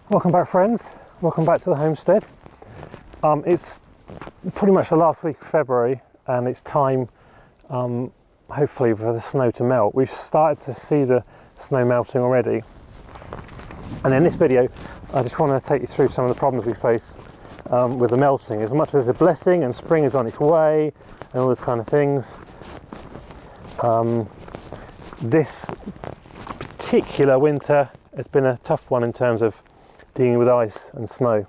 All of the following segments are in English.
Welcome back, friends. Welcome back to the homestead. It's pretty much the last week of February and it's time hopefully for the snow to melt. We've started to see the snow melting already, and in this video I just want to take you through some of the problems we face with the melting. As much as it's a blessing and spring is on its way and all those kind of things, this particular winter has been a tough one in terms of dealing with ice and snow.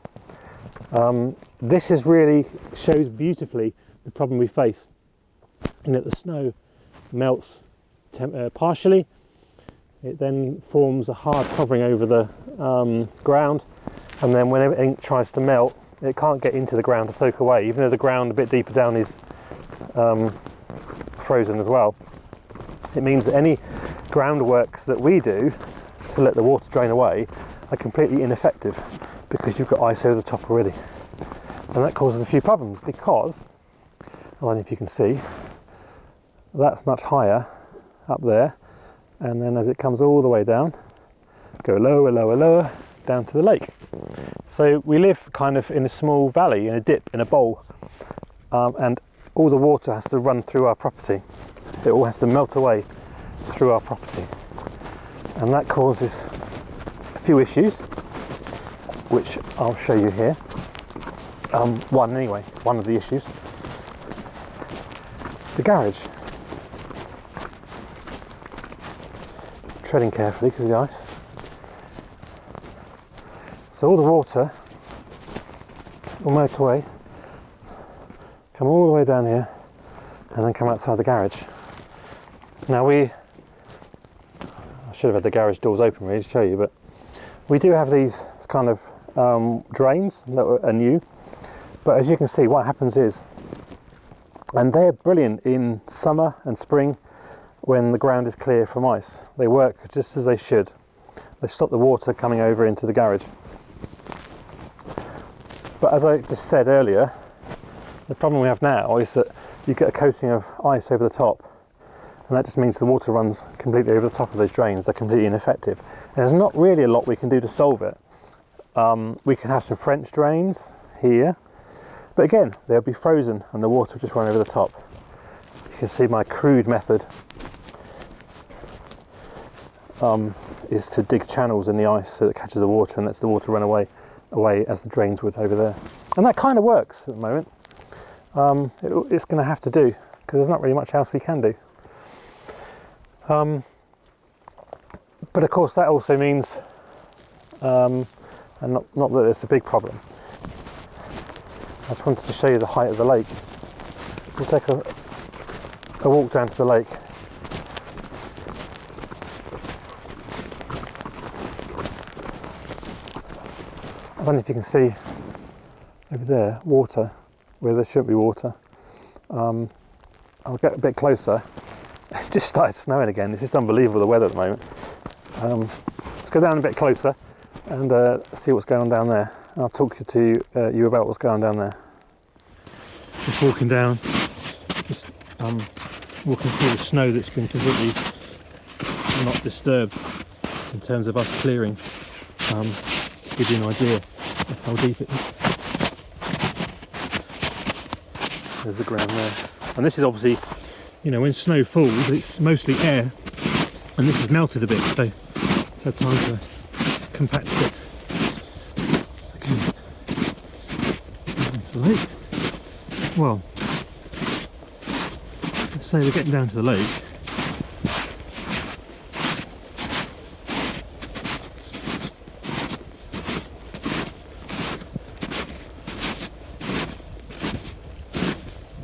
This is really shows beautifully the problem we face, in that the snow melts partially. It then forms a hard covering over the ground, and then when everything tries to melt, it can't get into the ground to soak away, even though the ground a bit deeper down is frozen as well. It means that any groundworks that we do to let the water drain away are completely ineffective because you've got ice over the top already. And that causes a few problems because, I don't know if you can see, that's much higher up there, and then as it comes all the way down, go lower, lower, lower, down to the lake. So we live kind of in a small valley, in a dip, in a bowl, and all the water has to run through our property. It all has to melt away through our property, and that causes a few issues which I'll show you here. One of the issues, the garage. Treading carefully because of the ice. So all the water will melt away, come all the way down here, and then come outside the garage. Now I should have had the garage doors open really to show you, but we do have these kind of drains that are new, but as you can see, what happens is, and they're brilliant in summer and spring when the ground is clear from ice. They work just as they should. They stop the water coming over into the garage. But as I just said earlier, the problem we have now is that you get a coating of ice over the top, and that just means the water runs completely over the top of those drains. They're completely ineffective. And there's not really a lot we can do to solve it. We can have some French drains here, but again, they'll be frozen and the water will just run over the top. You can see my crude method is to dig channels in the ice so that it catches the water and lets the water run away as the drains would over there. And that kind of works at the moment. It's going to have to do, because there's not really much else we can do. But of course that also means, and not that it's a big problem, I just wanted to show you the height of the lake. We'll take a walk down to the lake. I don't know if you can see over there water where there shouldn't be water. I'll get a bit closer. It's just started snowing again. It's just unbelievable, the weather at the moment. Let's go down a bit closer and see what's going on down there. I'll talk to you about what's going on down there. Just walking down, just walking through the snow that's been completely not disturbed in terms of us clearing. Give you an idea of how deep it is. There's the ground there. And this is obviously, you know, when snow falls, it's mostly air, and this has melted a bit, so it's had time to compact a bit. Okay. Down to the lake. Well, let's say we're getting down to the lake.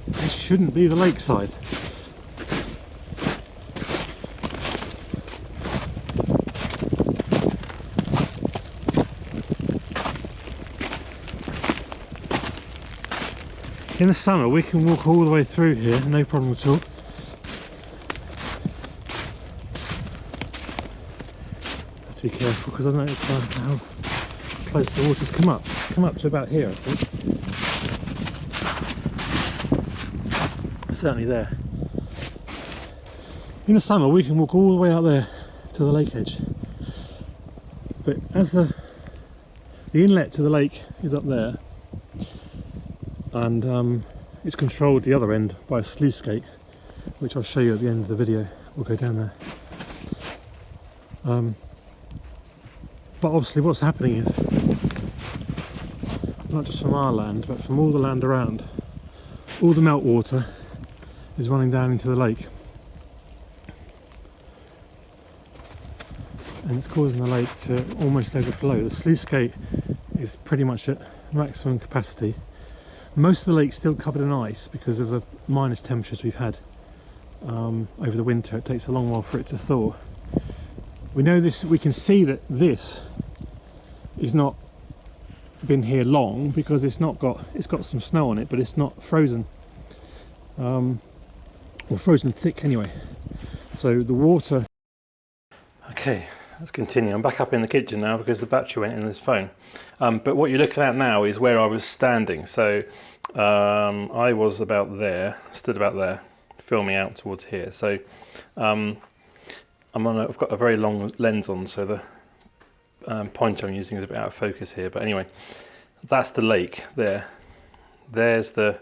This shouldn't be the lakeside. In the summer we can walk all the way through here, no problem at all. Have to be careful because I don't know how close the water's come up to about here, I think. Certainly there. In the summer we can walk all the way out there to the lake edge, but as the The inlet to the lake is up there, and it's controlled the other end by a sluice gate, which I'll show you at the end of the video. We'll go down there. But obviously what's happening is, not just from our land, but from all the land around, all the meltwater is running down into the lake. And it's causing the lake to almost overflow. The sluice gate is pretty much at maximum capacity. Most of the lake's still covered in ice because of the minus temperatures we've had over the winter. It takes a long while for it to thaw. We know this, we can see that this is not been here long because it's got some snow on it, but it's not frozen, or frozen thick anyway. So the water. Okay, let's continue. I'm back up in the kitchen now because the battery went in this phone. But what you're looking at now is where I was standing. So I was about there, stood about there, filming out towards here. So I've got a very long lens on, so the point I'm using is a bit out of focus here. But anyway, that's the lake there. There's the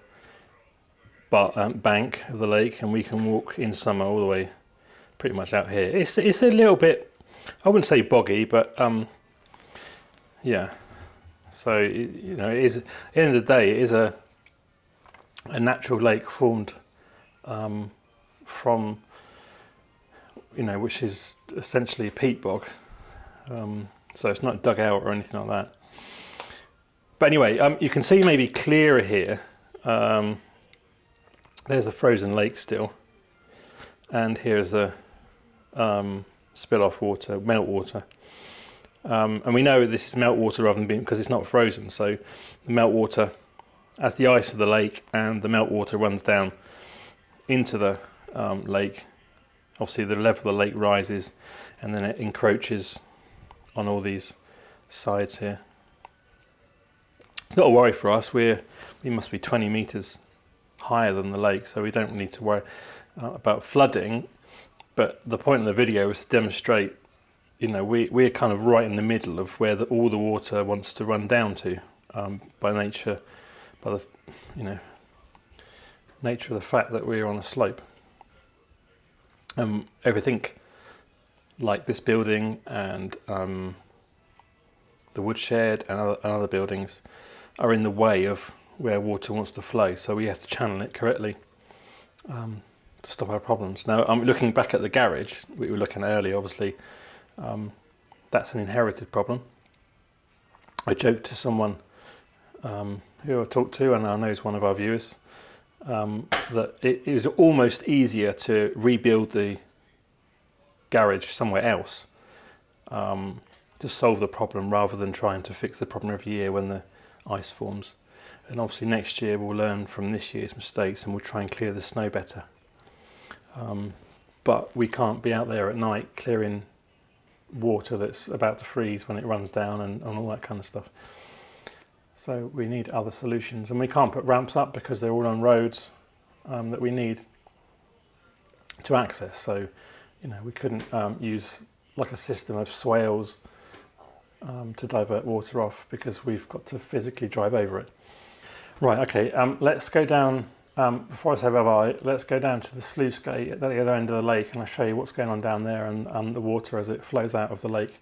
bank of the lake, and we can walk in summer all the way pretty much out here. It's a little bit, I wouldn't say boggy, but yeah. So you know, it is, at the end of the day, it is a natural lake formed from, you know, which is essentially a peat bog. So it's not dug out or anything like that. But anyway, you can see maybe clearer here. There's the frozen lake still, and here's the spill off water, meltwater. And we know this is meltwater rather than being, because it's not frozen. So the meltwater, as the ice of the lake and the meltwater runs down into the lake, obviously the level of the lake rises, and then it encroaches on all these sides here. It's not a worry for us. We must be 20 meters higher than the lake, so we don't need to worry about flooding. But the point of the video is to demonstrate, you know, we're kind of right in the middle of where all the water wants to run down to, by nature, by the, you know, nature of the fact that we're on a slope. Everything like this building and the woodshed and other buildings are in the way of where water wants to flow, so we have to channel it correctly to stop our problems. Now, I'm looking back at the garage we were looking at earlier. Obviously, that's an inherited problem. I joked to someone who I talked to, and I know is one of our viewers, that it was almost easier to rebuild the garage somewhere else to solve the problem rather than trying to fix the problem every year when the ice forms. And obviously next year we'll learn from this year's mistakes and we'll try and clear the snow better. But we can't be out there at night clearing water that's about to freeze when it runs down and all that kind of stuff. So we need other solutions, and we can't put ramps up because they're all on roads that we need to access. So, you know, we couldn't use like a system of swales to divert water off because we've got to physically drive over it. Right, okay, let's go down, before I say bye-bye, let's go down to the sluice gate at the other end of the lake, and I'll show you what's going on down there and the water as it flows out of the lake.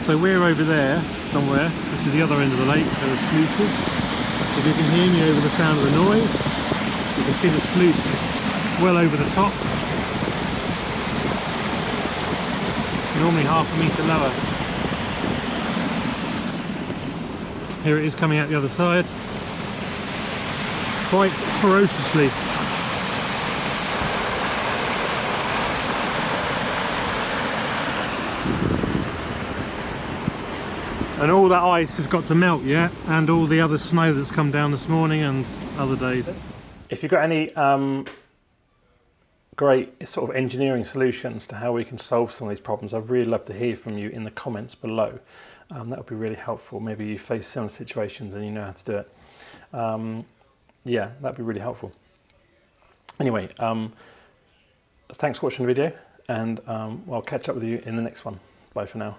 So we're over there somewhere. This is the other end of the lake, there are sluices. If you can hear me over the sound of the noise, you can see the sluice is well over the top. Normally half a metre lower. Here it is coming out the other side, quite ferociously. And all that ice has got to melt yet, and all the other snow that's come down this morning and other days. If you've got any great sort of engineering solutions to how we can solve some of these problems, I'd really love to hear from you in the comments below. That would be really helpful. Maybe you face similar situations and you know how to do it. Yeah, that'd be really helpful. Anyway, thanks for watching the video, and I'll catch up with you in the next one. Bye for now.